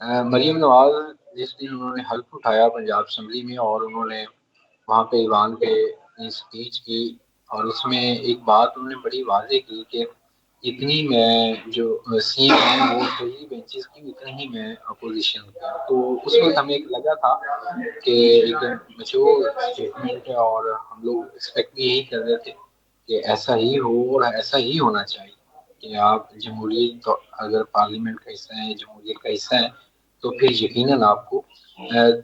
مریم نواز جس دن انہوں نے حلف اٹھایا پنجاب اسمبلی میں اور انہوں نے وہاں پہ ایوان پہ اسپیچ کی، اور اس میں ایک بات انہوں نے بڑی واضح کی کہ اتنی میں جو سی ایم ہیں وہ کئی بینچز کی، اتنی ہی میں اپوزیشن کا، تو اس وقت ہمیں ایک لگا تھا کہ ایک میچور اسٹیٹمنٹ ہے اور ہم لوگ ایکسپیکٹ بھی یہی کر رہے تھے کہ ایسا ہی ہو اور ایسا ہی ہونا چاہیے کہ آپ جمہوریت اگر پارلیمنٹ کا حصہ ہیں، جمہوریت کا حصہ ہیں، تو پھر یقیناً آپ کو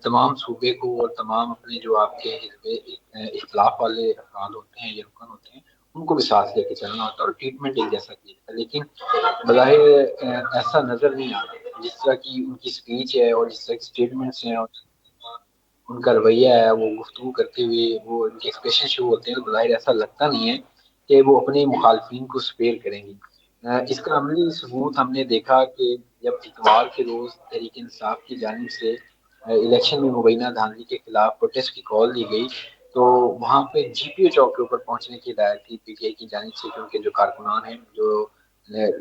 تمام صوبے کو اور تمام اپنے جو آپ کے اختلاف والے افراد ہوتے ہیں یا رکن ہوتے ہیں ان کو بھی ساتھ لے کے چلنا ہوتا ہے اور ٹریٹمنٹ ایک جیسا کیا جاتا ہے، لیکن بظاہر ایسا نظر نہیں آ رہا جس طرح کی ان کی اسپیچ ہے اور جس طرح کی اسٹیٹمنٹس ہیں اور ان کا رویہ ہے، وہ گفتگو کرتے ہوئے وہ ان کے ایکسپریشن شو ہوتے ہیں، تو بظاہر ایسا لگتا نہیں ہے کہ وہ اپنے مخالفین کو سپیئر کریں گی۔ اس کا عملی ثبوت ہم نے دیکھا کہ جب اتوار کے روز تحریک انصاف کی جانب سے الیکشن میں مبینہ دھاندلی کے خلاف پروٹیسٹ کی کال دی گئی، تو وہاں پہ جی پی او چوک کے اوپر پہنچنے کی ہدایت تھی پی ٹی آئی کی جانب سے، کیونکہ جو کارکنان ہیں، جو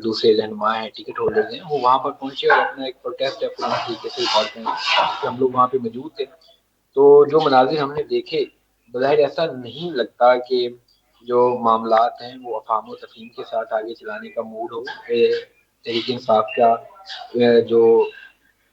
دوسرے رہنما ہیں، ٹکٹ ہولڈر ہیں، وہ وہاں پر پہنچے اور اپنا ایک پروٹیسٹ ہے پورا طریقے سے ریکارڈ کریں، ہم لوگ وہاں پہ موجود تھے۔ تو جو مناظر ہم نے دیکھے، بظاہر ایسا نہیں لگتا کہ جو معاملات ہیں وہ افہام و تفہیم کے ساتھ آگے چلانے کا موڈ ہو۔ تحریک انصاف کا جو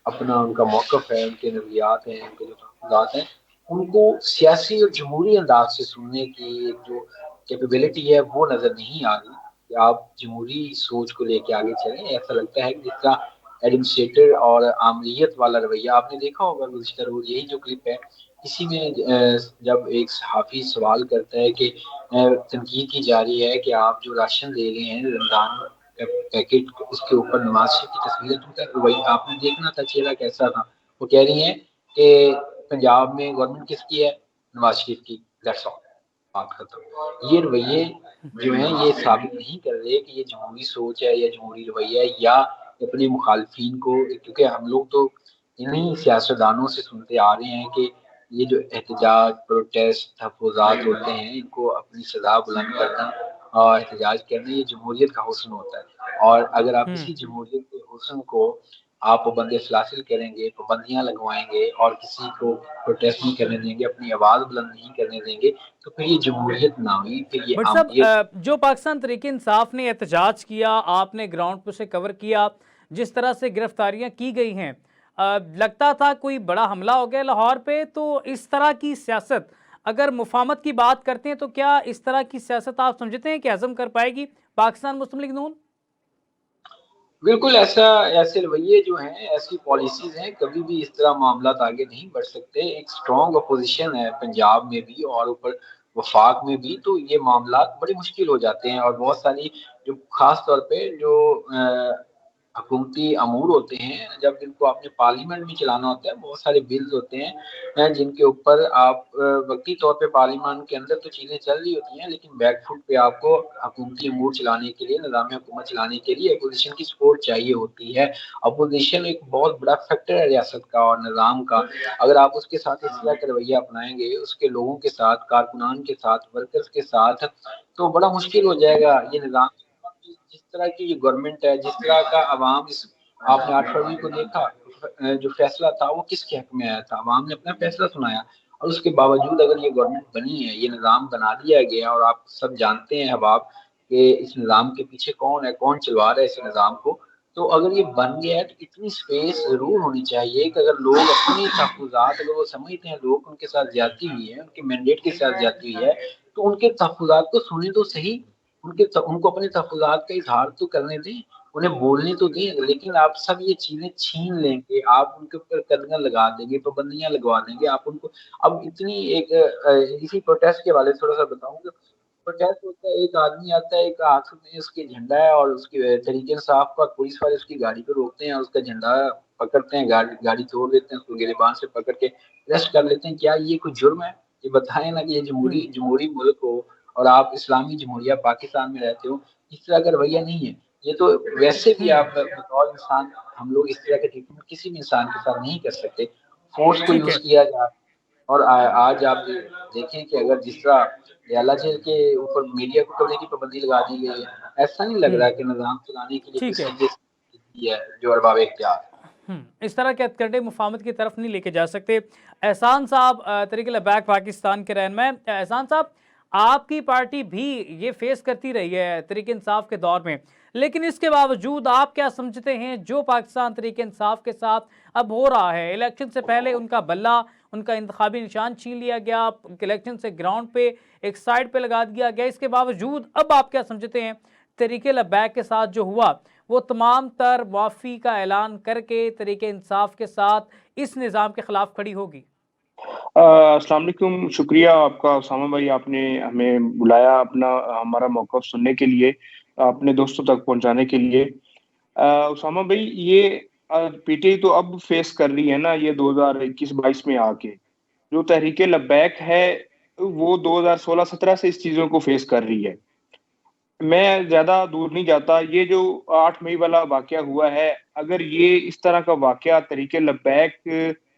اپنا ان کا موقف ہے، ان کے نظریات ہیں، ان کے جو تحفظات ہیں، ان کو سیاسی اور جمہوری انداز سے سننے کی جو کیپیبلٹی ہے وہ نظر نہیں آ رہی کہ آپ جمہوری سوچ کو لے کے آگے چلیں۔ ایسا لگتا ہے کہ جس طرح ایڈمنسٹریٹر اور عاملیت والا رویہ آپ نے دیکھا ہوگا گزشتہ روز، یہی جو کلپ ہے اسی میں جب ایک صحافی سوال کرتا ہے کہ تنقید کی جا رہی ہے کہ آپ جو راشن دے رہے ہیں رمضان پیکٹ، اس کے اوپر نواز شریف کی تصویر، تو کا رویہ آپ نے دیکھنا تھا، چہرہ کیسا تھا۔ وہ کہہ رہی ہیں کہ پنجاب میں گورنمنٹ کس کی ہے؟ نواز شریف کی، دیٹس آل، بات ختم۔ یہ رویے جو ہیں یہ ثابت نہیں کر رہے کہ یہ جمہوری سوچ ہے یا جمہوری رویہ ہے یا اپنے مخالفین کو، کیونکہ ہم لوگ تو انہیں سیاستدانوں سے سنتے آ رہے ہیں کہ یہ جو احتجاج، پروٹیسٹ، تحفظات ہوتے ہیں، ان کو اپنی سزا بلند کرنا اور احتجاج کرنا یہ جمہوریت کا حسن ہوتا ہے، اور اگر آپ اسی جمہوریت کے حسن کو آپ پابند فلاصل کریں گے، پابندیاں لگوائیں گے اور کسی کو پروٹیسٹ نہیں کرنے دیں گے، اپنی آواز بلند نہیں کرنے دیں گے، تو پھر یہ جمہوریت نہ ہوئی، پھر یہ بٹ عاملیت۔ صاحب، جو پاکستان تحریک انصاف نے احتجاج کیا، آپ نے گراؤنڈ پر سے کور کیا، جس طرح سے گرفتاریاں کی گئی ہیں، لگتا تھا کوئی بڑا حملہ ہو گیا لاہور پہ، تو اس طرح کی سیاست اگر مفاہمت کی بات کرتے ہیں تو کیا اس طرح کی سیاست آپ سمجھتے ہیں کہ ہضم کر پائے گی پاکستان مسلم لیگ نون؟ بالکل ایسے رویے جو ہیں، ایسی پالیسیز ہیں، کبھی بھی اس طرح معاملات آگے نہیں بڑھ سکتے۔ ایک اسٹرانگ اپوزیشن ہے پنجاب میں بھی اور اوپر وفاق میں بھی، تو یہ معاملات بڑے مشکل ہو جاتے ہیں، اور بہت ساری جو خاص طور پہ جو حکومتی امور ہوتے ہیں، جب ان کو آپ نے پارلیمنٹ میں چلانا ہوتا ہے، بہت سارے بلز ہوتے ہیں جن کے اوپر آپ وقتی طور پہ پارلیمنٹ کے اندر تو چیزیں چل رہی ہوتی ہیں، لیکن بیک فٹ پہ آپ کو حکومتی امور چلانے کے لیے، نظام حکومت چلانے کے لیے اپوزیشن کی سپورٹ چاہیے ہوتی ہے۔ اپوزیشن ایک بہت بڑا فیکٹر ہے ریاست کا اور نظام کا، اگر آپ اس کے ساتھ اس طرح کا رویہ اپنائیں گے، اس کے لوگوں کے ساتھ، کارکنان کے ساتھ، ورکرز کے ساتھ، تو بڑا مشکل ہو جائے گا یہ نظام۔ جس طرح کی یہ گورنمنٹ ہے، جس طرح کا عوام آپ نے 8 فروری کو دیکھا جو فیصلہ تھا وہ کس کے حق میں آیا تھا، عوام نے اپنا فیصلہ سنایا، اور اس کے باوجود اگر یہ گورنمنٹ بنی ہے، یہ نظام بنا دیا گیا، اور آپ سب جانتے ہیں احباب کہ اس نظام کے پیچھے کون ہے، کون چلوا رہا ہے اس نظام کو، تو اگر یہ بن گیا ہے تو اتنی سپیس ضرور ہونی چاہیے کہ اگر لوگ اپنی تحفظات، اگر وہ سمجھتے ہیں لوگ ان کے ساتھ زیادتی ہوئی ہے، ان کے مینڈیٹ کے ساتھ زیادتی ہوئی ہے، تو ان کے تحفظات کو سنیں تو صحیح، ان کو اپنے تحفظات کا اظہار تو کرنے دیں، انہیں بولنے تو دیں، لیکن آپ سب یہ چیزیں چھین لیں گے، آپ ان کے اوپر قدغن لگا دیں گے، پابندیاں لگوا دیں گے، آپ ان کو اب اتنی ایک اسی پروٹیسٹ کے والے تھوڑا سا بتاؤں کہ پروٹیسٹ ہوتا ہے، ایک آدمی آتا ہے، ایک ہاتھ میں اس کے جھنڈا ہے اور اس کی طریقے انصاف پر پولیس والے اس کی گاڑی پہ روکتے ہیں اور اس کا جھنڈا پکڑتے ہیں، گاڑی توڑ دیتے ہیں، اس کو گریبان سے پکڑ کے ریسٹ کر لیتے ہیں۔ کیا یہ کوئی جرم ہے؟ یہ بتائیں نا کہ یہ جمہوری ملک ہو اور آپ اسلامی جمہوریہ پاکستان میں رہتے ہو، اس طرح کا رویہ نہیں ہے یہ تو۔ ویسے بھی آپ بطور انسان، ہم لوگ اس طرح کے ٹریٹمنٹ کسی بھی انسان کے ساتھ نہیں کر سکتے، فورس کو ٹھیک یوز ہے، کیا جائے۔ اور آج آپ دیکھیں کہ اگر جس طرح ریالہ جیل کے اوپر میڈیا کو کبھی کی پابندی لگا دی گئی ہے، ایسا نہیں لگ رہا کہ نظام چلانے کے لیے ٹھیک ہے، کسی ہے جو ارباب اختیار۔ اس طرح کے ہتھکنڈے مفاہمت کی طرف نہیں لے کے جا سکتے۔ احسان صاحب تحریک لبیک پاکستان کے رہنما، احسان صاحب آپ کی پارٹی بھی یہ فیس کرتی رہی ہے تحریک انصاف کے دور میں، لیکن اس کے باوجود آپ کیا سمجھتے ہیں جو پاکستان تحریک انصاف کے ساتھ اب ہو رہا ہے؟ الیکشن سے پہلے ان کا بلہ، ان کا انتخابی نشان چھین لیا گیا، الیکشن سے گراؤنڈ پہ ایک سائڈ پہ لگا دیا گیا، اس کے باوجود اب آپ کیا سمجھتے ہیں تحریک لبیک کے ساتھ جو ہوا وہ تمام تر معافی کا اعلان کر کے تحریک انصاف کے ساتھ اس نظام کے خلاف کھڑی ہوگی؟ السلام علیکم، شکریہ آپ کا اسامہ بھائی، آپ نے ہمیں بلایا ہمارا موقف سننے کے لیے، اپنے دوستوں تک پہنچانے کے لیے۔ اسامہ بھائی، یہ پی ٹی آئی تو اب فیس کر رہی ہے نا، یہ 2021-22 میں آ کے جو تحریک لبیک ہے وہ 2016-17 سے اس چیزوں کو فیس کر رہی ہے۔ میں زیادہ دور نہیں جاتا، یہ جو 8 مئی والا واقعہ ہوا ہے، اگر یہ اس طرح کا واقعہ تحریک لبیک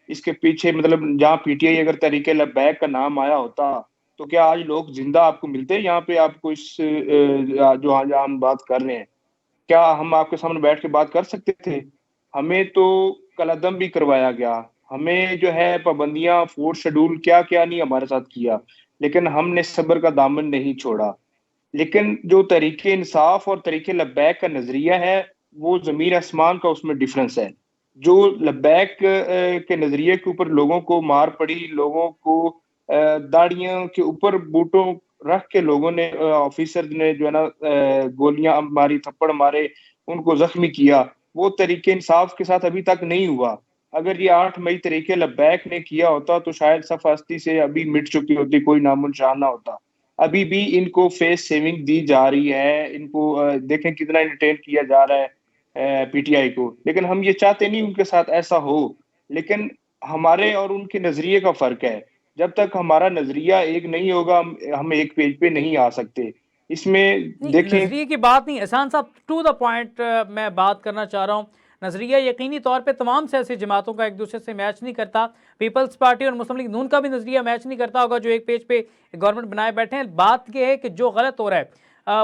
اس کے پیچھے، مطلب جہاں پی ٹی آئی اگر تحریک لبیک کا نام آیا ہوتا تو کیا آج لوگ زندہ آپ کو ملتے؟ یہاں پہ آپ کو اس جو آج ہم بات کر رہے ہیں، کیا ہم آپ کے سامنے بیٹھ کے بات کر سکتے تھے؟ ہمیں تو قلعدم بھی کروایا گیا، ہمیں جو ہے پابندیاں، فورتھ شیڈول کیا کیا نہیں ہمارے ساتھ کیا، لیکن ہم نے صبر کا دامن نہیں چھوڑا۔ لیکن جو تحریک انصاف اور تحریک لبیک کا نظریہ ہے وہ زمین آسمان کا اس میں ڈیفرنس ہے۔ جو لبیک کے نظریے کے اوپر لوگوں کو مار پڑی، لوگوں کو داڑیوں کے اوپر بوٹوں رکھ کے لوگوں نے، آفیسر نے جو ہے نا گولیاں ماری، تھپڑ مارے، ان کو زخمی کیا، وہ تحریک انصاف کے ساتھ ابھی تک نہیں ہوا۔ اگر یہ 8 مئی تحریک لبیک نے کیا ہوتا تو شاید صف ہستی سے ابھی مٹ چکی ہوتی، کوئی نام و نشان نہ ہوتا۔ ابھی بھی ان کو فیس سیونگ دی جا رہی ہے، ان کو دیکھیں کتنا انٹرٹین کیا جا رہا ہے پی ٹی آئی کو، لیکن ہم یہ چاہتے نہیں ان کے ساتھ ایسا ہو، لیکن ہمارے اور ان کے نظریے کا فرق ہے۔ جب تک ہمارا نظریہ ایک نہیں ہوگا ہم ایک پیج پہ نہیں آ سکتے۔ اس میں دیکھیں، نظریے کی بات نہیں احسان صاحب، ٹو دا پوائنٹ میں بات کرنا چاہ رہا ہوں۔ نظریہ یقینی طور پہ تمام سیاسی جماعتوں کا ایک دوسرے سے میچ نہیں کرتا، پیپلز پارٹی اور مسلم لیگ نون کا بھی نظریہ میچ نہیں کرتا ہوگا جو ایک پیج پہ گورنمنٹ بنائے بیٹھے ہیں۔ بات یہ ہے کہ جو غلط ہو رہا ہے،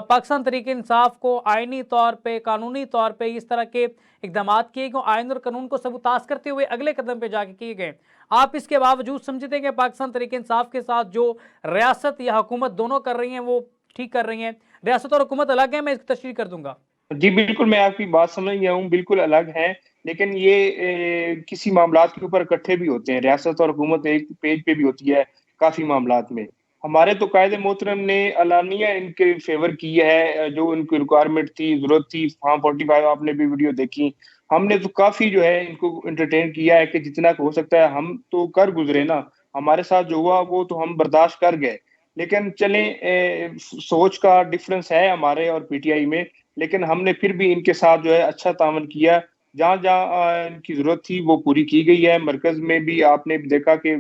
پاکستان تحریک انصاف کو آئینی طور پہ، قانونی طور پہ اس طرح کے اقدامات کیے گئے، آئین اور قانون کو سبوتاز کرتے ہوئے اگلے قدم پہ جا کے کیے گئے۔ آپ اس کے باوجود سمجھتے ہیں کہ پاکستان تحریک انصاف کے ساتھ جو ریاست یا حکومت دونوں کر رہی ہیں وہ ٹھیک کر رہی ہیں؟ ریاست اور حکومت الگ ہیں، میں اس کی تشریح کر دوں گا۔ جی بالکل، میں آپ کی بات سمجھ گیا ہوں، بالکل الگ ہیں، لیکن یہ کسی معاملات کے اوپر اکٹھے بھی ہوتے ہیں۔ ریاست اور حکومت ایک پیج پہ بھی ہوتی ہے کافی معاملات میں۔ ہمارے تو قائد محترم نے اعلانیہ ان کے فیور کی ہے، جو ان کی ریکوائرمنٹ تھی، ضرورت تھی، فارم 45 آپ نے بھی ویڈیو دیکھی، ہم نے تو کافی جو ہے ان کو انٹرٹین کیا ہے کہ جتنا ہو سکتا ہے ہم تو کر گزرے نا، ہمارے ساتھ جو ہوا وہ تو ہم برداشت کر گئے۔ لیکن چلیں، سوچ کا ڈفرنس ہے ہمارے اور پی ٹی آئی میں، لیکن ہم نے پھر بھی ان کے ساتھ جو ہے اچھا تعاون کیا، جہاں جہاں ان کی ضرورت تھی وہ پوری کی گئی ہے۔ مرکز میں بھی آپ نے دیکھا کہ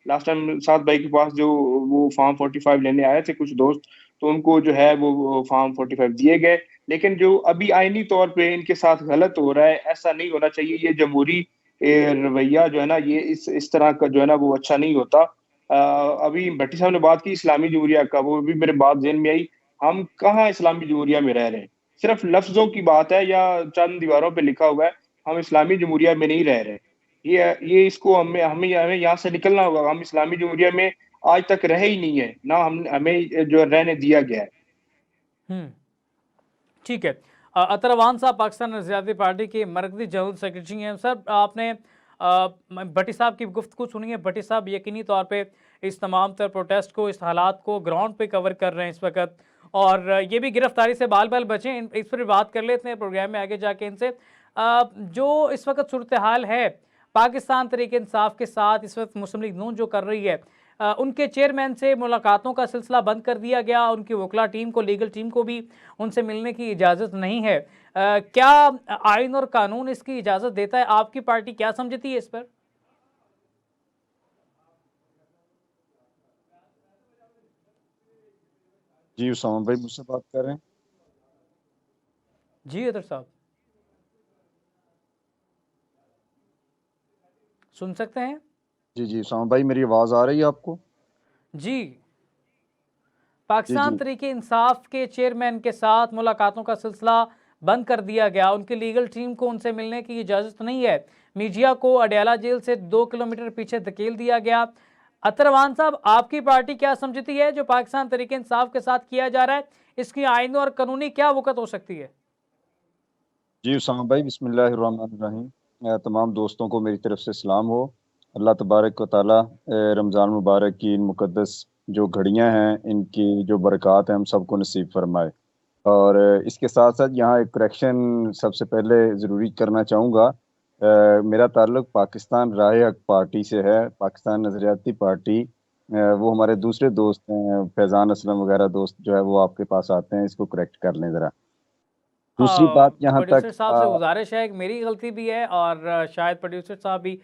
لاسٹ ٹائم سعد بھائی کے پاس جو وہ فارم 45 لینے آئے تھے کچھ دوست، تو ان کو جو ہے وہ فارم 45 دیے گئے۔ لیکن جو ابھی آئینی طور پہ ان کے ساتھ غلط ہو رہا ہے، ایسا نہیں ہونا چاہیے۔ یہ جمہوری رویہ جو ہے نا، یہ اس طرح کا جو ہے نا وہ اچھا نہیں ہوتا۔ ابھی بھٹی صاحب نے بات کی اسلامی جمہوریہ کا، وہ بھی میرے بات ذہن میں آئی۔ ہم کہاں اسلامی جمہوریہ میں رہ رہے ہیں؟ صرف لفظوں کی بات ہے یا چند دیواروں پہ لکھا ہوا ہے، ہم اسلامی جمہوریہ میں نہیں رہ رہے۔ یہ اس کو ہمیں یہاں سے نکلنا ہوگا۔ ہم اسلامی جمہوریہ میں آج تک رہے ہی نہیں ہے، نہ ہمیں جو رہنے دیا گیا ہے۔ ٹھیک ہے، اطہر اعوان صاحب پاکستان نظریاتی پارٹی کے مرکزی جنرل سیکرٹری ہیں۔ سر، آپ نے بھٹی صاحب کی گفتگو سنی ہے۔ بھٹی صاحب یقینی طور پہ اس تمام تر پروٹیسٹ کو، اس حالات کو گراؤنڈ پہ کور کر رہے ہیں اس وقت، اور یہ بھی گرفتاری سے بال بال بچیں، اس پر بات کر لیتے ہیں پروگرام میں آگے جا کے ان سے۔ جو اس وقت صورتحال ہے پاکستان تحریک انصاف کے ساتھ، اس وقت مسلم لیگ نون جو کر رہی ہے، ان کے چیئرمین سے ملاقاتوں کا سلسلہ بند کر دیا گیا، ان کی وکلا ٹیم کو، لیگل ٹیم کو بھی ان سے ملنے کی اجازت نہیں ہے۔ کیا آئین اور قانون اس کی اجازت دیتا ہے؟ آپ کی پارٹی کیا سمجھتی ہے اس پر؟ جی اسامہ بھائی مجھ سے بات کر رہے ہیں؟ جی اطہر صاحب سن سکتے ہیں؟ جی اسامہ بھائی میری آواز آ رہی ہے آپ کو؟ جی، پاکستان تحریک انصاف کے چیئرمین کے ساتھ ملاقاتوں کا سلسلہ بند کر دیا گیا. ان کی لیگل ٹیم کو ان سے ملنے کی اجازت نہیں ہے. میڈیا کو اڈیالہ جیل سے 2 کلومیٹر پیچھے دھکیل دیا گیا. اطہر اعوان صاحب، آپ کی پارٹی کیا سمجھتی ہے جو پاکستان تحریک انصاف کے ساتھ کیا جا رہا ہے، اس کی آئینی اور قانونی کیا وقت ہو سکتی ہے؟ جی اسامہ بھائی، بسم اللہ الرحمن الرحیم. تمام دوستوں کو میری طرف سے سلام ہو. اللہ تبارک و تعالی رمضان مبارک کی ان مقدس جو گھڑیاں ہیں، ان کی جو برکات ہیں، ہم سب کو نصیب فرمائے. اور اس کے ساتھ ساتھ یہاں ایک کریکشن سب سے پہلے ضروری کرنا چاہوں گا. میرا تعلق پاکستان راہ حق پارٹی سے ہے، پاکستان نظریاتی پارٹی. وہ ہمارے دوسرے دوست ہیں، فیضان اسلم وغیرہ دوست جو ہے وہ آپ کے پاس آتے ہیں، اس کو کریکٹ کر لیں ذرا. دوسری بات یہاں پروڈیوسر تک صاحب سے گزارش ہے، میری غلطی بھی ہے اور شاید پروڈیوسر صاحب بھی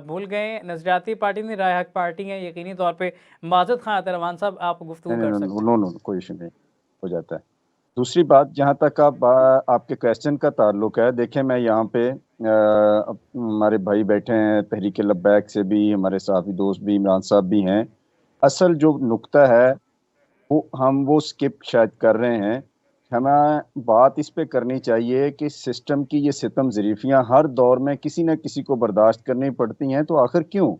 بھول گئے. نظریاتی پارٹی نہیں، رائے حق پارٹی ہے. یقینی طور پہ معذرت خواہ اطہر اعوان صاحب، آپ گفتگو کر سکتے ہیں. نو کوئی ایشو نہیں، ہو جاتا ہے. دوسری بات جہاں تک آپ کے کویسچن کا تعلق ہے، دیکھیں میں یہاں پہ ہمارے بھائی بیٹھے ہیں تحریک لبیک سے بھی، ہمارے صحافی دوست بھی، عمران صاحب بھی ہیں. اصل جو نقطہ ہے ہم وہ سکپ شاید کر رہے ہیں. ہمیں بات اس پہ کرنی چاہیے کہ سسٹم کی یہ ستم ظریفیاں ہر دور میں کسی نہ کسی کو برداشت کرنی پڑتی ہیں، تو آخر کیوں؟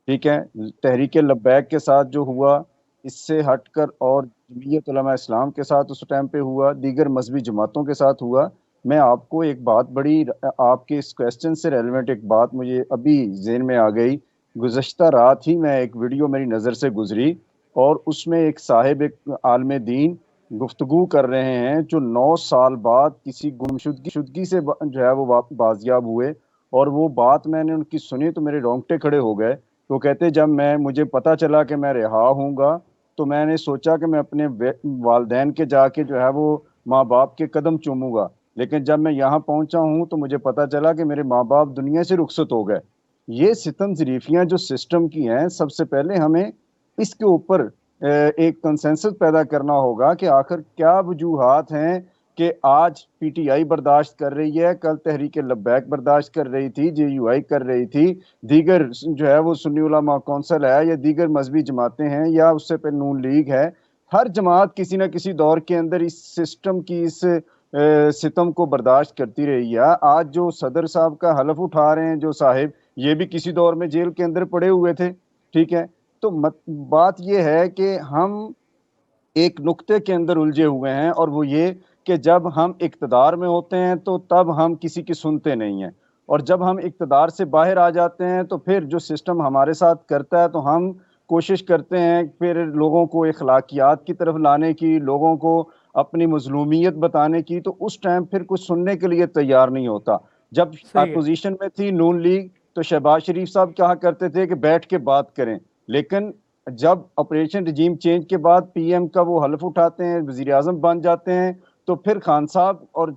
ٹھیک ہے، تحریک لبیک کے ساتھ جو ہوا اس سے ہٹ کر اور جمعیت علماء اسلام کے ساتھ اس ٹائم پہ ہوا، دیگر مذہبی جماعتوں کے ساتھ ہوا. میں آپ کو ایک بات بڑی آپ کے اس کویسچن سے ریلیونٹ ایک بات مجھے ابھی ذہن میں آ گئی. گزشتہ رات ہی میں ایک ویڈیو میری نظر سے گزری اور اس میں ایک صاحب ایک عالم دین گفتگو کر رہے ہیں جو 9 سال بعد کسی گمشدگی سے جو ہے وہ بازیاب ہوئے. اور وہ بات میں نے ان کی سنی تو میرے رونگٹے کھڑے ہو گئے. تو کہتے جب مجھے پتا چلا کہ میں رہا ہوں گا تو میں نے سوچا کہ میں اپنے والدین کے جا کے جو ہے وہ ماں باپ کے قدم چوموں گا، لیکن جب میں یہاں پہنچا ہوں تو مجھے پتا چلا کہ میرے ماں باپ دنیا سے رخصت ہو گئے. یہ ستم ظریفیاں جو سسٹم کی ہیں، سب سے پہلے ہمیں اس کے اوپر ایک کنسنسس پیدا کرنا ہوگا کہ آخر کیا وجوہات ہیں کہ آج پی ٹی آئی برداشت کر رہی ہے، کل تحریک لبیک برداشت کر رہی تھی، جے یو آئی کر رہی تھی، دیگر جو ہے وہ سنی علماء کونسل ہے یا دیگر مذہبی جماعتیں ہیں یا اس سے پہ نون لیگ ہے. ہر جماعت کسی نہ کسی دور کے اندر اس سسٹم کی اس ستم کو برداشت کرتی رہی ہے. آج جو صدر صاحب کا حلف اٹھا رہے ہیں جو صاحب، یہ بھی کسی دور میں جیل کے اندر پڑے ہوئے تھے. ٹھیک ہے، تو بات یہ ہے کہ ہم ایک نقطے کے اندر الجھے ہوئے ہیں، اور وہ یہ کہ جب ہم اقتدار میں ہوتے ہیں تو تب ہم کسی کی سنتے نہیں ہیں، اور جب ہم اقتدار سے باہر آ جاتے ہیں تو پھر جو سسٹم ہمارے ساتھ کرتا ہے تو ہم کوشش کرتے ہیں پھر لوگوں کو اخلاقیات کی طرف لانے کی، لوگوں کو اپنی مظلومیت بتانے کی، تو اس ٹائم پھر کچھ سننے کے لیے تیار نہیں ہوتا. جب صحیح ہے. اپوزیشن میں تھی نون لیگ تو شہباز شریف صاحب کہا کرتے تھے کہ بیٹھ کے بات کریں، لیکن جب آپریشن رجیم چینج کے بعد پی ایم کا وہ حلف اٹھاتے ہیں، وزیر اعظم بن جاتے ہیں، تو پھر خان صاحب اور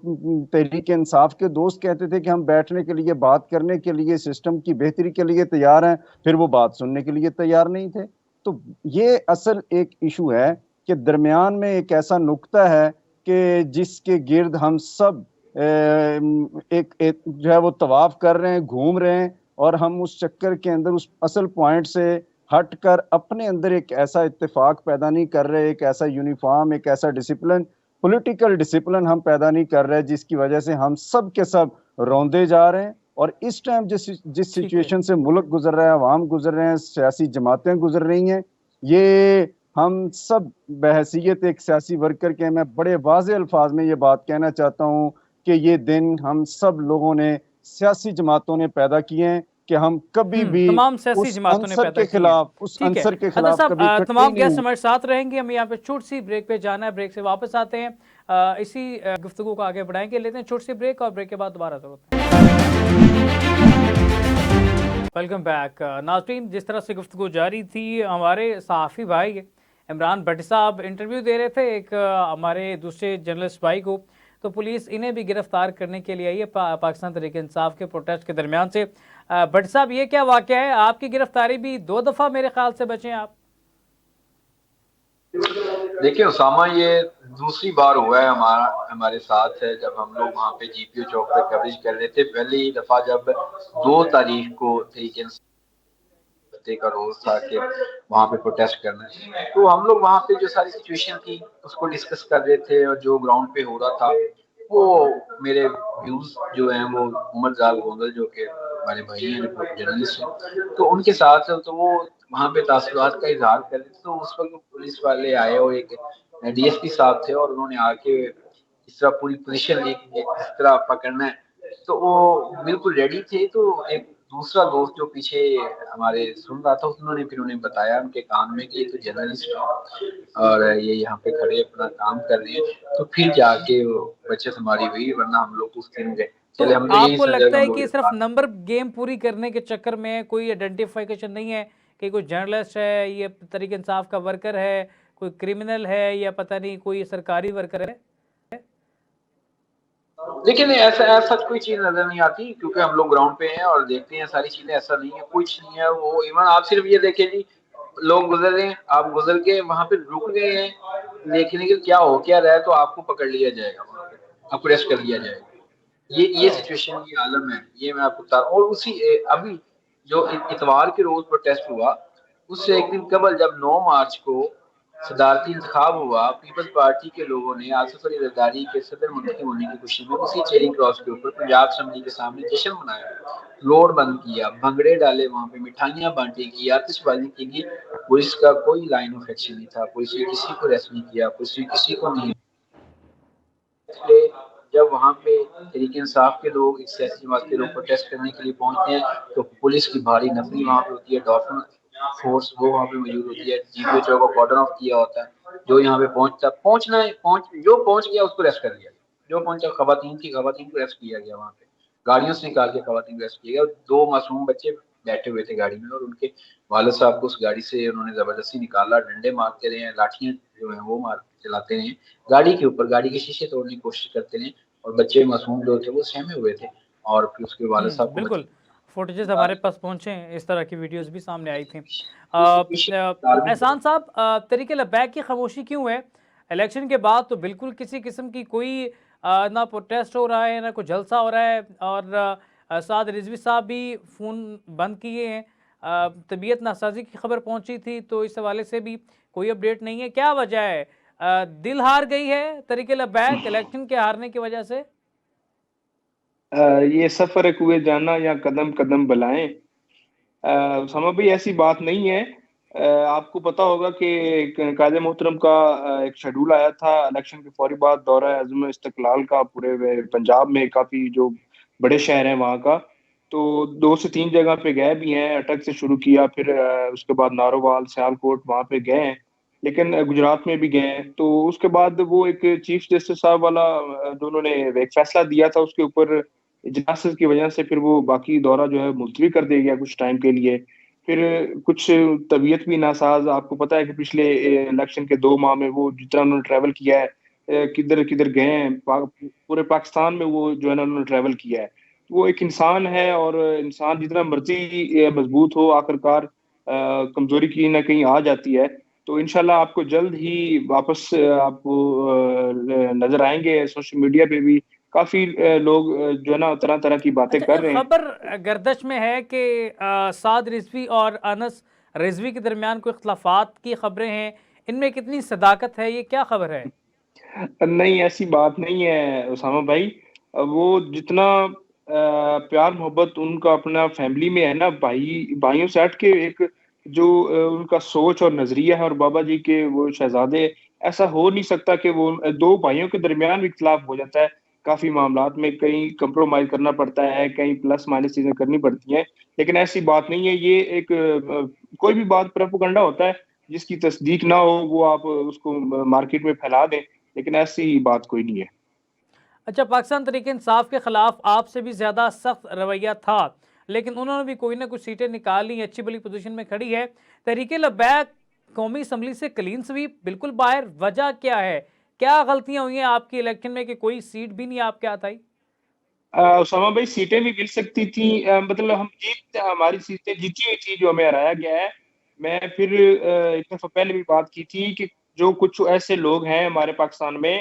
تحریک انصاف کے دوست کہتے تھے کہ ہم بیٹھنے کے لیے، بات کرنے کے لیے، سسٹم کی بہتری کے لیے تیار ہیں، پھر وہ بات سننے کے لیے تیار نہیں تھے. تو یہ اصل ایک ایشو ہے کہ درمیان میں ایک ایسا نقطہ ہے کہ جس کے گرد ہم سب ایک جو ہے وہ طواف کر رہے ہیں، گھوم رہے ہیں، اور ہم اس چکر کے اندر اس اصل پوائنٹ سے ہٹ کر اپنے اندر ایک ایسا اتفاق پیدا نہیں کر رہے، ایک ایسا یونیفارم، ایک ایسا ڈسپلن، پولیٹیکل ڈسپلن ہم پیدا نہیں کر رہے جس کی وجہ سے ہم سب کے سب روندے جا رہے ہیں. اور اس ٹائم جس سچویشن سے ملک گزر رہا ہے، عوام گزر رہے ہیں، سیاسی جماعتیں گزر رہی ہیں، یہ ہم سب بحیثیت ایک سیاسی ورکر کے، میں بڑے واضح الفاظ میں یہ بات کہنا چاہتا ہوں کہ یہ دن ہم سب لوگوں نے، سیاسی جماعتوں نے پیدا کیے ہیں کہ ہم کبھی بھی تمام سیاسی اس جماعتوں نے عنصر پیدا کے کی خلاف، اس ٹھیک ہے عنصر کے اطہر خلاف صاحب، کبھی کھڑے تمام نہیں گیسٹ ہوئے. ہمارے ساتھ رہیں گے. ہم یہاں پہ چھوٹی سی بریک پہ جانا ہے، بریک سے واپس آتے ہیں، اسی گفتگو کو آگے بڑھائیں گے. لیتے ہیں چھوٹی سی بریک اور بریک کے بعد دوبارہ ضرورت ہے. ویلکم بیک ناظرین. جس طرح سے گفتگو جاری تھی، ہمارے صحافی بھائی عمران بٹ صاحب انٹرویو دے رہے تھے ایک ہمارے دوسرے جرنلسٹ بھائی کو، تو پولیس انہیں بھی گرفتار کرنے کے لیے آئی ہے پاکستان تحریک انصاف کے پروٹیسٹ کے درمیان سے. بٹ صاحب، یہ کیا واقعہ ہے؟ آپ کی گرفتاری بھی 2 دفعہ میرے خیال سے بچے ہیں آپ. دیکھیں اسامہ، یہ دوسری بار ہوا ہے ہمارے ساتھ ہے جب ہم لوگ وہاں پہ جی پی او چوک پہ کوریج کر رہے تھے. پہلی دفعہ جب 2 تاریخ کو تحریک انصاف کا روز تھا کہ وہاں پہ پروٹیسٹ کرنا ہے، تو ہم لوگ وہاں پہ جو ساری سچویشن تھی اس کو ڈسکس کر رہے تھے، اور جو گراؤنڈ پہ ہو رہا تھا وہ میرے ویوز جو ہیں وہ عمر زال گوندل جو کہ ہمارے بھائی ہیں جرنلسٹ ہیں، تو ان کے ساتھ تو وہ وہاں پہ تاثرات کا اظہار کر رہے تھے، تو اس وقت پولیس والے آئے اور ایک ڈی ایس پی صاحب تھے اور انہوں نے آ کے اس طرح پوری پوزیشن لی کہ اس طرح پکڑنا ہے، تو وہ بالکل ریڈی تھے۔ تو ایک دوسرا دوست جو پیچھے ہمارے سن رہا تھا، انہوں نے پھر انہیں بتایا ان کے کان میں کہ یہ تو جرنلسٹ ہے اور یہ یہاں پہ کھڑے اپنا کام کر رہے ہیں، تو پھر جا کے وہ بچت ہماری ہوئی، ورنہ ہم لوگ اس دن گئے تو چلے، ہم تو آپ یہی کو سمجھا کہ لگتا ہم ہے لوگ کہ صرف نمبر گیم پوری کرنے کے چکر میں کوئی آئیڈینٹیفیکیشن نہیں ہے کہ کوئی جرنلسٹ ہے، یہ تحریک انصاف کا ورکر ہے، کوئی کرمنل ہے، یا پتہ نہیں کوئی سرکاری ورکر ہے؟ لیکن ایسا کوئی چیز نظر نہیں آتی، کیونکہ ہم لوگ گراؤنڈ پہ ہیں اور دیکھتے ہیں ساری چیزیں، ایسا نہیں ہے، کچھ نہیں ہے۔ وہ ایون آپ صرف یہ دیکھیں جی، لوگ گزر رہے ہیں، آپ گزر کے وہاں پہ رک گئے ہیں دیکھنے کے کیا ہو کیا رہا ہے، تو آپ کو پکڑ لیا جائے گا، وہاں پہ آپ کو ریسٹ کر لیا جائے گا۔ یہ سچویشن، یہ عالم ہے، یہ میں آپ کو بتا رہا ہوں۔ اور اسی ابھی جو اتوار کے روز پروٹیسٹ ہوا، اس سے ایک دن قبل جب 9 مارچ کو صدارتی انتخاب ہوا، پیپلز پارٹی کے لوگوں نے آصف علی زرداری کے صدر منتخب ہونے کی خوشی میں اسی چیرنگ کراس کے اوپر پنجاب اسمبلی کے سامنے جشن منایا، روڈ بند کیا، بھنگڑے ڈالے، وہاں پہ مٹھائیاں بانٹی گئی، آتش بازی کی گئی۔ پولیس کا کوئی لائن آف ایکشن نہیں تھا، پولیس نے کسی کو ریسٹ نہیں کیا، پولیس نے کسی کو نہیں۔ جب وہاں پہ تحریک انصاف کے لوگ، ایک سیاسی جماعت کے لوگ پروٹیسٹ کرنے کے لیے پہنچتے ہیں، تو پولیس کی بھاری نفری وہاں پہ ہوتی ہے، ڈافن فورس وہ وہاں پہ موجود ہوتی ہے، جی پی ایچ او کو کارڈن آف کیا ہوتا ہے، جو یہاں پہ جو پہنچ گیا اس کو ریسٹ کر لیا، جو پہنچا خواتین کو ریسٹ کیا گیا، وہاں پہ گاڑیوں سے نکال کے خواتین کو ریسٹ کیا گیا، 2 معصوم بچے بیٹھے ہوئے تھے گاڑی میں، اور ان کے والد صاحب کو اس گاڑی سے انہوں نے زبردستی نکالا، ڈنڈے مارتے رہے ہیں، لاٹھیاں جو ہیں وہ چلاتے رہے، گاڑی کے اوپر گاڑی کے شیشے توڑنے کی کوشش کرتے رہے، اور بچے معصوم جو تھے وہ سہمے ہوئے تھے، اور پھر اس کے والد صاحب کو بالکل، فوٹیجز ہمارے پاس پہنچے ہیں، اس طرح کی ویڈیوز بھی سامنے آئی تھیں۔ احسان صاحب، تحریک لبیک کی خاموشی کیوں ہے؟ الیکشن کے بعد تو بالکل کسی قسم کی کوئی نہ پروٹیسٹ ہو رہا ہے، نہ کوئی جلسہ ہو رہا ہے، اور سعد رضوی صاحب بھی فون بند کیے ہیں، طبیعت ناسازی کی خبر پہنچی تھی، تو اس حوالے سے بھی کوئی اپڈیٹ نہیں ہے۔ کیا وجہ ہے؟ دل ہار گئی ہے تحریک لبیک الیکشن کے ہارنے کی وجہ سے؟ یہ سفر کوئے جانا یا قدم قدم بلائیں، اسامہ بھائی ایسی بات نہیں ہے۔ آپ کو پتا ہوگا کہ قائد محترم کا ایک شیڈول آیا تھا الیکشن کے فوری بعد، دورہ عزم استقلال کا پورے پنجاب میں، کافی جو بڑے شہر ہیں وہاں کا، تو 2 سے 3 جگہ پہ گئے بھی ہیں، اٹک سے شروع کیا، پھر اس کے بعد نارووال، سیالکوٹ، وہاں پہ گئے ہیں، لیکن گجرات میں بھی گئے ہیں۔ تو اس کے بعد وہ ایک چیف جسٹس صاحب والا جو انہوں نے ایک فیصلہ دیا تھا، اس کے اوپر اجلاس کی وجہ سے پھر وہ باقی دورہ جو ہے ملتوی کر دیا گیا کچھ ٹائم کے لیے۔ پھر کچھ طبیعت بھی ناساز، آپ کو پتا ہے کہ پچھلے الیکشن کے 2 ماہ میں وہ جتنا انہوں نے ٹریول کیا ہے، کدھر کدھر گئے ہیں، پورے پاکستان میں وہ جو ہے نا انہوں نے ٹریول کیا ہے۔ وہ ایک انسان ہے، اور انسان جتنا مرضی مضبوط ہو، آخرکار کمزوری کی نہ کہیں آ جاتی ہے۔ تو انشاءاللہ آپ کو جلد ہی واپس آپ کو نظر آئیں گے، سوشل میڈیا پہ بھی کافی لوگ جو ہے نا طرح طرح کی باتیں اچھا، کر ایک رہے ہیں۔ خبر گردش میں ہے کہ سعد رضوی اور انس رضوی کے درمیان کوئی اختلافات کی خبریں ہیں، ان میں کتنی صداقت ہے؟ یہ کیا خبر ہے؟ نہیں، ایسی بات نہیں ہے اسامہ بھائی، وہ جتنا پیار محبت ان کا اپنا فیملی میں ہے نا، بھائیوں سے ہٹ کے ایک جو ان کا سوچ اور نظریہ ہے، اور بابا جی کے وہ شہزادے، ایسا ہو نہیں سکتا کہ وہ 2 بھائیوں کے درمیان بھی اختلاف ہو جاتا ہے، کافی معاملات میں کہیں کمپرومائز کرنا پڑتا ہے، کہیں پلس مائنس چیزیں کرنی پڑتی ہیں، لیکن ایسی بات نہیں ہے۔ یہ ایک کوئی بھی بات پروپیگنڈا ہوتا ہے، جس کی تصدیق نہ ہو وہ آپ اس کو مارکیٹ میں پھیلا دیں، لیکن ایسی بات کوئی نہیں ہے۔ اچھا، پاکستان تحریک انصاف کے خلاف آپ سے بھی زیادہ سخت رویہ تھا، لیکن انہوں نے بھی کوئی نہ کچھ سیٹیں نکالی، اچھی بلی پوزیشن میں کھڑی ہے۔ تحریک لبیک قومی اسمبلی سے کلین سویپ بالکل باہر، وجہ کیا ہے؟ کیا غلطیاں ہوئی ہیں آپ کی الیکشن میں کہ کوئی سیٹ بھی نہیں آپ کے ہاتھ آئی؟ اسامہ بھائی، سیٹیں بھی مل سکتی تھیں، مطلب ہماری سیٹیں جیتی ہوئی تھی جو ہمیں ہرایا گیا ہے۔ میں پھر ایک دفعہ پہلے بھی بات کی تھی کہ جو کچھ ایسے لوگ ہیں ہمارے پاکستان میں،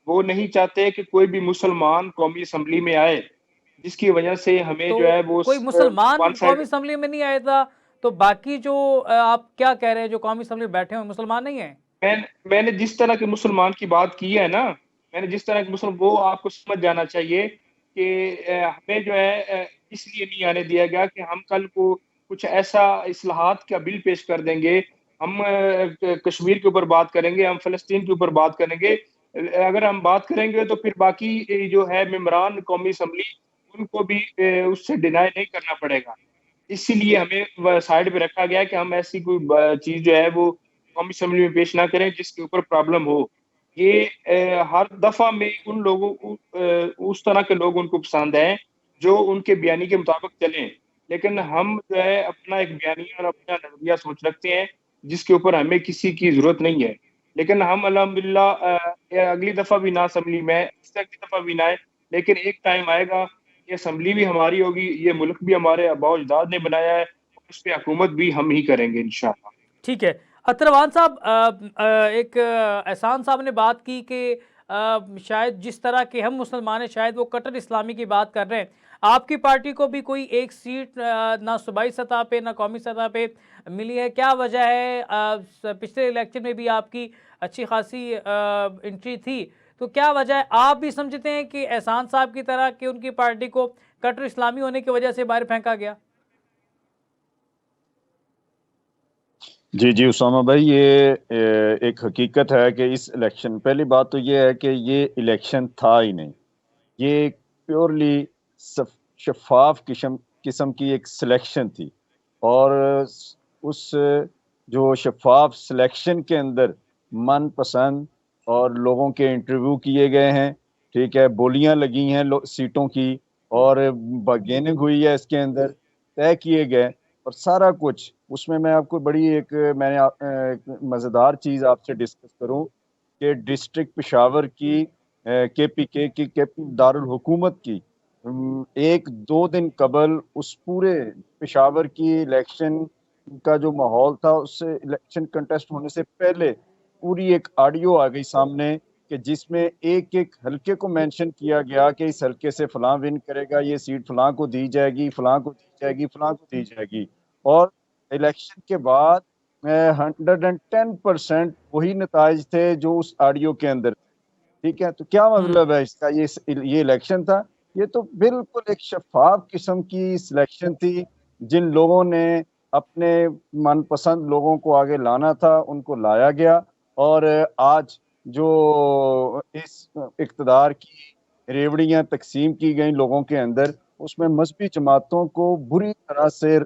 وہ نہیں چاہتے کہ کوئی بھی مسلمان قومی اسمبلی میں آئے، جس کی وجہ سے ہمیں تو جو ہے وہ کوئی مسلمان ون سائڈ۔ قومی اسمبلی میں نہیں آیا تھا، تو باقی جو آپ کیا کہہ رہے ہیں جو قومی اسمبلی میں بیٹھے ہیں مسلمان نہیں ہیں؟ میں نے جس طرح کے مسلمان کی بات کی ہے نا، میں نے جس طرح کی مثلا وہ آپ کو سمجھ جانا چاہیے کہ ہمیں جو ہے اس لیے نہیں آنے دیا گیا کہ ہم کل کو کچھ ایسا اصلاحات کا بل پیش کر دیں گے، ہم کشمیر کے اوپر بات کریں گے، ہم فلسطین کے اوپر بات کریں گے، اگر ہم بات کریں گے تو پھر باقی جو ہے ممبران قومی اسمبلی ان کو بھی اس سے ڈینائی نہیں کرنا پڑے گا. اسی لیے ہمیں سائڈ پہ رکھا گیا کہ ہم ایسی کوئی چیز جو ہے وہ قومی اسمبلی میں پیش نہ کریں جس کے اوپر پرابلم ہو. یہ ہر دفعہ میں ان لوگوں کو اس طرح کے لوگ ان کو پسند ہیں جو ان کے بیانی کے مطابق چلیں، لیکن ہم جو ہے اپنا ایک بیانیہ اور اپنا نظریہ سوچ رکھتے ہیں جس کے اوپر ہمیں کسی کی ضرورت نہیں ہے. لیکن ہم الحمدللہ اگلی دفعہ بھی نہ اسمبلی میں، اس سے اگلی دفعہ بھی نہ آئے، لیکن ایک ٹائم آئے گا یہ اسمبلی بھی ہماری ہوگی، یہ ملک بھی ہمارے آباء و اجداد نے بنایا ہے، اور اس پہ حکومت بھی ہم ہی کریں گے انشاءاللہ. ٹھیک ہے. اطروان صاحب، ایک احسان صاحب نے بات کی کہ شاید جس طرح کے ہم مسلمان ہیں شاید وہ کٹر اسلامی کی بات کر رہے ہیں. آپ کی پارٹی کو بھی کوئی ایک سیٹ نہ صوبائی سطح پہ نہ قومی سطح پہ ملی ہے، کیا وجہ ہے؟ پچھلے الیکشن میں بھی آپ کی اچھی خاصی انٹری تھی، تو کیا وجہ ہے؟ آپ بھی سمجھتے ہیں کہ احسان صاحب کی طرح کہ ان کی پارٹی کو کٹر اسلامی ہونے کی وجہ سے باہر پھینکا گیا؟ جی اسامہ بھائی، یہ ایک حقیقت ہے کہ اس الیکشن، پہلی بات تو یہ ہے کہ یہ الیکشن تھا ہی نہیں، یہ ایک پیورلی شفاف قسم کی ایک سلیکشن تھی، اور اس جو شفاف سلیکشن کے اندر من پسند اور لوگوں کے انٹرویو کیے گئے ہیں، ٹھیک ہے، بولیاں لگی ہیں سیٹوں کی، اور بارگیننگ ہوئی ہے، اس کے اندر طے کیے گئے، اور سارا کچھ اس میں آپ کو بڑی میں نے مزیدار چیز آپ سے ڈسکس کروں کہ ڈسٹرکٹ پشاور کی کے پی کی دارالحکومت کی 1-2 دن قبل اس پورے پشاور کی الیکشن کا جو ماحول تھا، اس سے الیکشن کنٹیسٹ ہونے سے پہلے پوری ایک آڈیو آ گئی سامنے کہ جس میں ایک حلقے کو مینشن کیا گیا کہ اس حلقے سے فلاں ون کرے گا، یہ سیٹ فلاں کو دی جائے گی، فلاں کو دی جائے گی، فلاں کو دی جائے گی، اور الیکشن کے بعد 110% وہی نتائج تھے جو اس آڈیو کے اندر تھے. ٹھیک ہے، تو کیا مطلب ہے اس کا؟ یہ الیکشن تھا، یہ تو بالکل ایک شفاف قسم کی سلیکشن تھی. جن لوگوں نے اپنے من پسند لوگوں کو آگے لانا تھا ان کو لایا گیا، اور آج جو اس اقتدار کی ریوڑیاں تقسیم کی گئیں لوگوں کے اندر، اس میں مذہبی جماعتوں کو بری طرح سے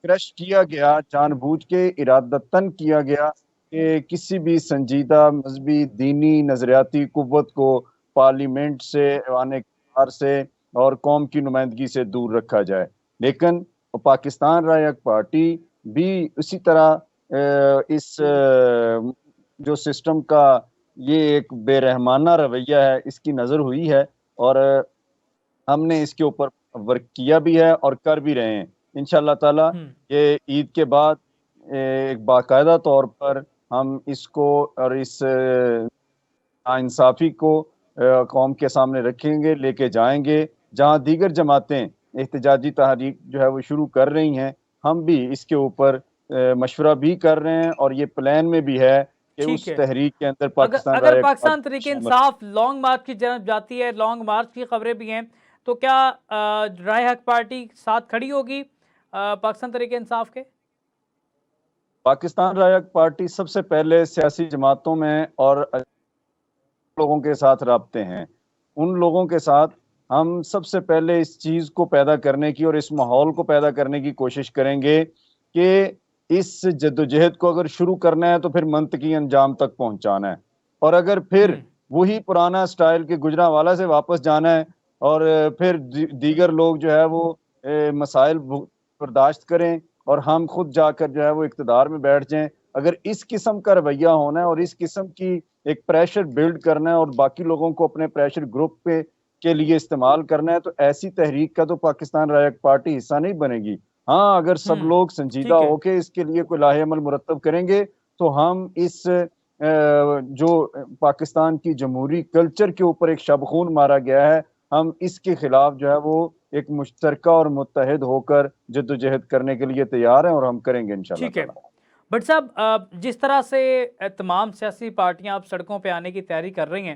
کرش کیا گیا، جان بوجھ کے ارادتاً کیا گیا کہ کسی بھی سنجیدہ مذہبی دینی نظریاتی قوت کو پارلیمنٹ سے، ایوان اقتدار سے اور قوم کی نمائندگی سے دور رکھا جائے. لیکن پاکستان رائے پارٹی بھی اسی طرح اس جو سسٹم کا یہ ایک بے رحمانہ رویہ ہے، اس کی نظر ہوئی ہے، اور ہم نے اس کے اوپر ورک کیا بھی ہے اور کر بھی رہے ہیں. انشاءاللہ تعالی یہ عید کے بعد ایک باقاعدہ طور پر ہم اس کو اور اس ناانصافی کو قوم کے سامنے رکھیں گے، لے کے جائیں گے. جہاں دیگر جماعتیں احتجاجی تحریک جو ہے وہ شروع کر رہی ہیں، ہم بھی اس کے اوپر مشورہ بھی کر رہے ہیں، اور یہ پلان میں بھی ہے کہ اس تحریک کے اندر اگر پاکستان تحریک انصاف لانگ مارچ کی جانب جاتی ہے، لانگ مارچ کی خبریں بھی ہیں، تو کیا رائے حق پارٹی ساتھ کھڑی ہوگی پاکستان تحریک انصاف کے؟ پاکستان رائے حق پارٹی سب سے پہلے سیاسی جماعتوں میں اور لوگوں کے ساتھ رابطے ہیں. ان لوگوں کے ساتھ ہم سب سے پہلے اس چیز کو پیدا کرنے کی اور اس ماحول کو پیدا کرنے کی کوشش کریں گے کہ اس جدوجہد کو اگر شروع کرنا ہے تو پھر منطقی انجام تک پہنچانا ہے، اور اگر پھر وہی پرانا سٹائل کے گجرانوالہ سے واپس جانا ہے اور پھر دیگر لوگ جو ہے وہ مسائل برداشت کریں اور ہم خود جا کر جو ہے وہ اقتدار میں بیٹھ جائیں، اگر اس قسم کا رویہ ہونا ہے اور اس قسم کی ایک پریشر بلڈ کرنا ہے اور باقی لوگوں کو اپنے پریشر گروپ پہ کے لیے استعمال کرنا ہے، تو ایسی تحریک کا تو پاکستان رائے حق پارٹی حصہ نہیں بنے گی. ہاں، اگر سب لوگ سنجیدہ ہو کے اس کے لیے کوئی لاہے عمل مرتب کریں گے تو ہم اس جو پاکستان کی جمہوری کلچر کے اوپر ایک شب خون مارا گیا ہے، ہم اس کے خلاف جو ہے وہ ایک مشترکہ اور متحد ہو کر جدوجہد کرنے کے لیے تیار ہیں، اور ہم کریں گے انشاءاللہ. ٹھیک ہے بٹ صاحب، جس طرح سے تمام سیاسی پارٹیاں اب سڑکوں پہ آنے کی تیاری کر رہی ہیں،